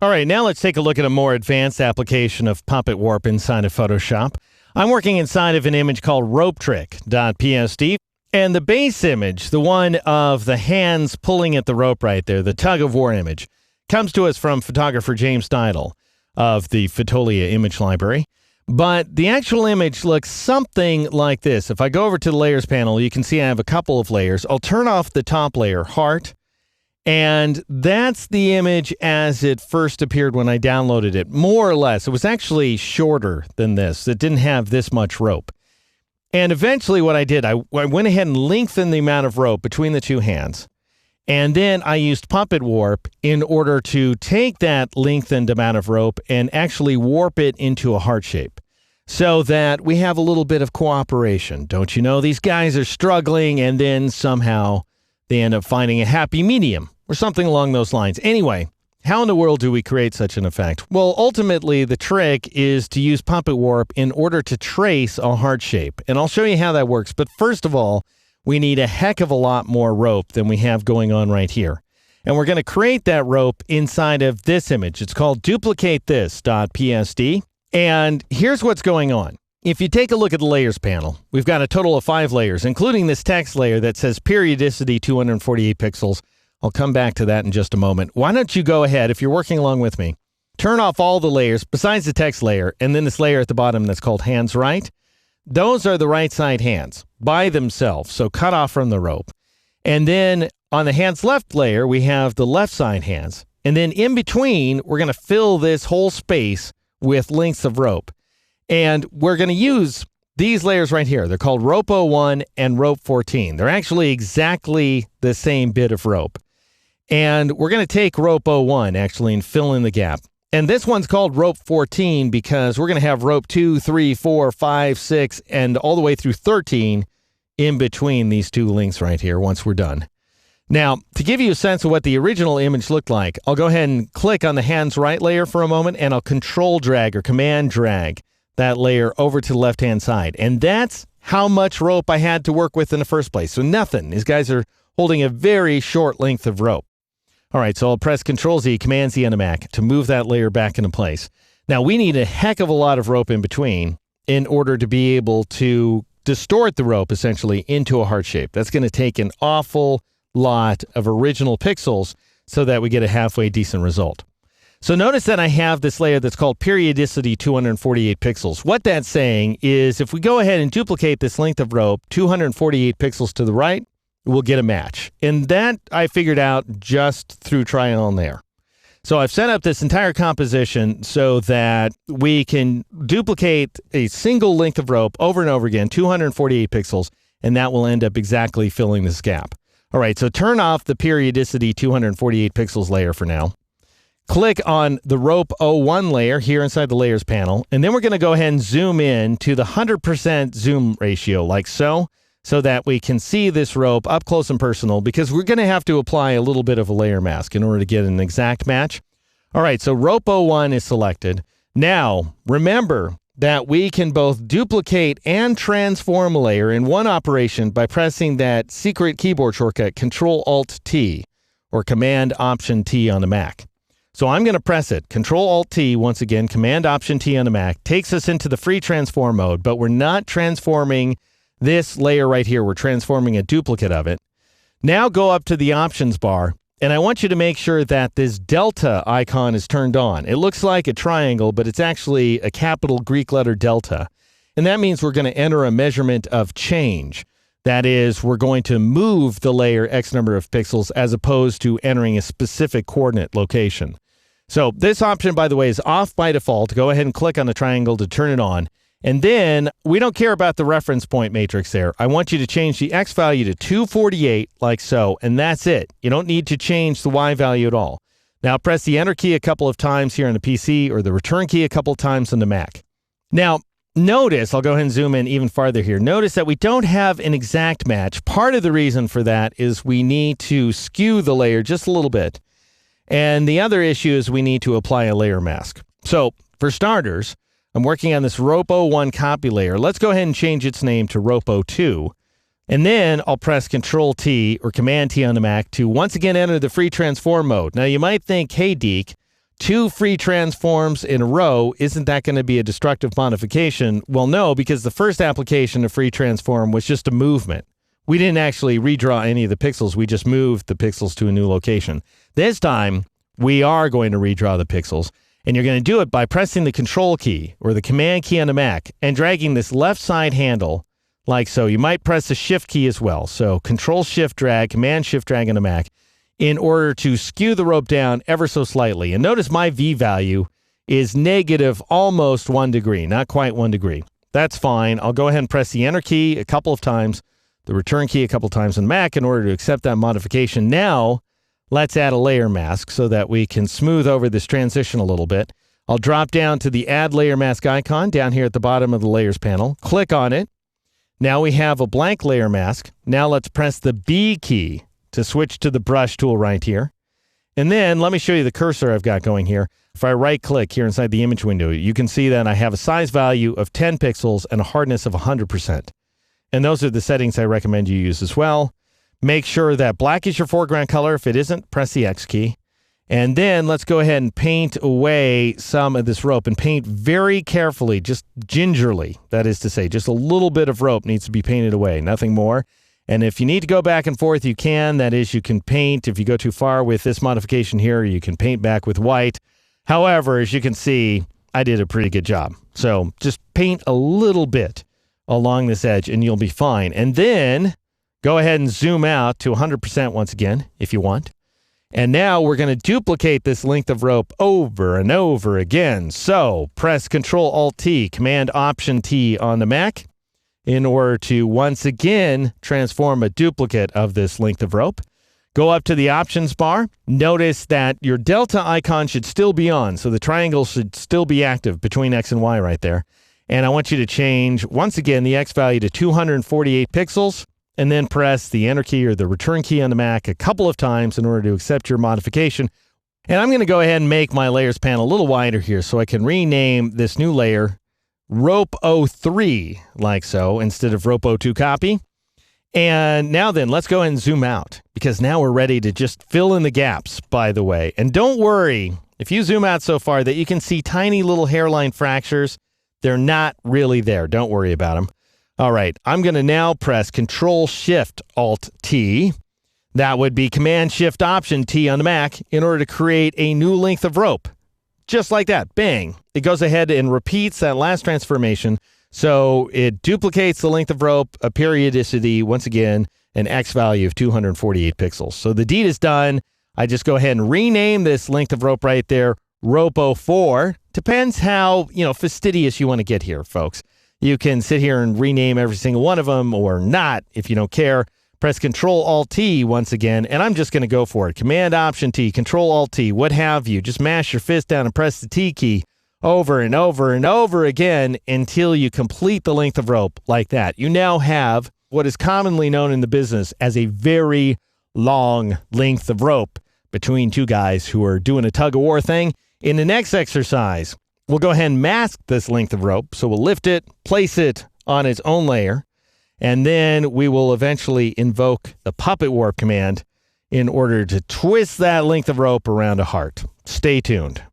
All right, now let's take a look at a more advanced application of Puppet Warp inside of Photoshop. I'm working inside of an image called ropetrick.psd, and the base image, the one of the hands pulling at the rope right there, the tug-of-war image, comes to us from photographer James Didle of the Fotolia image library. But the actual image looks something like this. If I go over to the layers panel, you can see I have a couple of layers. I'll turn off the top layer, heart, and that's the image as it first appeared when I downloaded it, more or less. It was actually shorter than this. It didn't have this much rope. And eventually what I did, I went ahead and lengthened the amount of rope between the two hands. And then I used Puppet Warp in order to take that lengthened amount of rope and actually warp it into a heart shape so that we have a little bit of cooperation. Don't you know, these guys are struggling and then somehow they end up finding a happy medium or something along those lines. Anyway, how in the world do we create such an effect? Well, ultimately, the trick is to use Puppet Warp in order to trace a heart shape. And I'll show you how that works. But first of all, we need a heck of a lot more rope than we have going on right here. And we're going to create that rope inside of this image. It's called duplicatethis.psd. And here's what's going on. If you take a look at the layers panel, we've got a total of 5 layers, including this text layer that says periodicity 248 pixels. I'll come back to that in just a moment. Why don't you go ahead, if you're working along with me, turn off all the layers besides the text layer, and then this layer at the bottom that's called hands right. Those are the right side hands by themselves, so cut off from the rope. And then on the hands left layer, we have the left side hands. And then in between, we're going to fill this whole space with lengths of rope. And we're going to use these layers right here. They're called Rope 01 and Rope 14. They're actually exactly the same bit of rope. And we're going to take Rope 01 actually and fill in the gap. And this one's called Rope 14 because we're going to have Rope 2, 3, 4, 5, 6, and all the way through 13 in between these two links right here once we're done. Now, to give you a sense of what the original image looked like, I'll go ahead and click on the hands right layer for a moment, and I'll control drag or command drag that layer over to the left-hand side. And that's how much rope I had to work with in the first place. So nothing. These guys are holding a very short length of rope. All right, so I'll press Control-Z, Command-Z on a Mac to move that layer back into place. Now, we need a heck of a lot of rope in between in order to be able to distort the rope, essentially, into a heart shape. That's going to take an awful lot of original pixels so that we get a halfway decent result. So notice that I have this layer that's called periodicity 248 pixels. What that's saying is if we go ahead and duplicate this length of rope 248 pixels to the right, we'll get a match. And that I figured out just through trial and error. So I've set up this entire composition so that we can duplicate a single length of rope over and over again, 248 pixels, and that will end up exactly filling this gap. All right, so turn off the periodicity 248 pixels layer for now. Click on the Rope 01 layer here inside the Layers panel, and then we're going to go ahead and zoom in to the 100% zoom ratio, like so that we can see this rope up close and personal, because we're going to have to apply a little bit of a layer mask in order to get an exact match. All right, so Rope 01 is selected. Now, remember that we can both duplicate and transform a layer in one operation by pressing that secret keyboard shortcut Control-Alt-T or Command-Option-T on the Mac. So I'm going to press it. Control-Alt-T, once again, Command-Option-T on the Mac, takes us into the free transform mode, but we're not transforming this layer right here. We're transforming a duplicate of it. Now go up to the options bar, and I want you to make sure that this delta icon is turned on. It looks like a triangle, but it's actually a capital Greek letter delta. And that means we're going to enter a measurement of change. That is, we're going to move the layer X number of pixels as opposed to entering a specific coordinate location. So this option, by the way, is off by default. Go ahead and click on the triangle to turn it on. And then we don't care about the reference point matrix there. I want you to change the X value to 248 like so, and that's it. You don't need to change the Y value at all. Now press the Enter key a couple of times here on the PC or the Return key a couple of times on the Mac. Now, notice, I'll go ahead and zoom in even farther here. Notice that we don't have an exact match. Part of the reason for that is we need to skew the layer just a little bit. And the other issue is we need to apply a layer mask. So, for starters, I'm working on this Rope 01 copy layer. Let's go ahead and change its name to Rope 02. And then I'll press Control-T or Command-T on the Mac to once again enter the free transform mode. Now you might think, hey Deke, 2 free transforms in a row, isn't that going to be a destructive modification? Well, no, because the first application of free transform was just a movement. We didn't actually redraw any of the pixels. We just moved the pixels to a new location. This time, we are going to redraw the pixels, and you're going to do it by pressing the Control key or the Command key on the Mac and dragging this left side handle like so. You might press the Shift key as well. So Control Shift drag, Command Shift drag on the Mac in order to skew the rope down ever so slightly. And notice my V value is negative almost 1 degree, not quite 1 degree. That's fine. I'll go ahead and press the Enter key a couple of times, the Return key a couple of times on the Mac in order to accept that modification. Now, let's add a layer mask so that we can smooth over this transition a little bit. I'll drop down to the Add Layer Mask icon down here at the bottom of the Layers panel. Click on it. Now we have a blank layer mask. Now let's press the B key to switch to the brush tool right here. And then let me show you the cursor I've got going here. If I right click here inside the image window, you can see that I have a size value of 10 pixels and a hardness of 100%. And those are the settings I recommend you use as well. Make sure that black is your foreground color. If it isn't, press the X key. And then let's go ahead and paint away some of this rope, and paint very carefully, just gingerly. That is to say, just a little bit of rope needs to be painted away, nothing more. And if you need to go back and forth, you can. That is, you can paint. If you go too far with this modification here, you can paint back with white. However, as you can see, I did a pretty good job. So just paint a little bit along this edge and you'll be fine. And then go ahead and zoom out to 100% once again, if you want. And now we're going to duplicate this length of rope over and over again. So press Control-Alt-T, Command-Option-T on the Mac in order to once again transform a duplicate of this length of rope. Go up to the options bar. Notice that your delta icon should still be on, so the triangle should still be active between X and Y right there. And I want you to change, once again, the X value to 248 pixels, and then press the Enter key or the Return key on the Mac a couple of times in order to accept your modification. And I'm going to go ahead and make my layers panel a little wider here so I can rename this new layer Rope 03, like so, instead of Rope 02 copy. And now then, let's go ahead and zoom out, because now we're ready to just fill in the gaps, by the way. And don't worry, if you zoom out so far that you can see tiny little hairline fractures, they're not really there. Don't worry about them. All right, I'm going to now press Control-Shift-Alt-T. That would be Command-Shift-Option-T on the Mac in order to create a new length of rope. Just like that, bang. It goes ahead and repeats that last transformation. So it duplicates the length of rope, a periodicity, once again, an X value of 248 pixels. So the deed is done. I just go ahead and rename this length of rope right there, Rope 04. Depends how, fastidious you want to get here, folks. You can sit here and rename every single one of them or not if you don't care. Press Control-Alt-T once again, and I'm just going to go for it. Command-Option-T, Control-Alt-T, what have you. Just mash your fist down and press the T key over and over and over again until you complete the length of rope like that. You now have what is commonly known in the business as a very long length of rope between two guys who are doing a tug-of-war thing. In the next exercise, we'll go ahead and mask this length of rope. So we'll lift it, place it on its own layer, and then we will eventually invoke the Puppet Warp command in order to twist that length of rope around a heart. Stay tuned.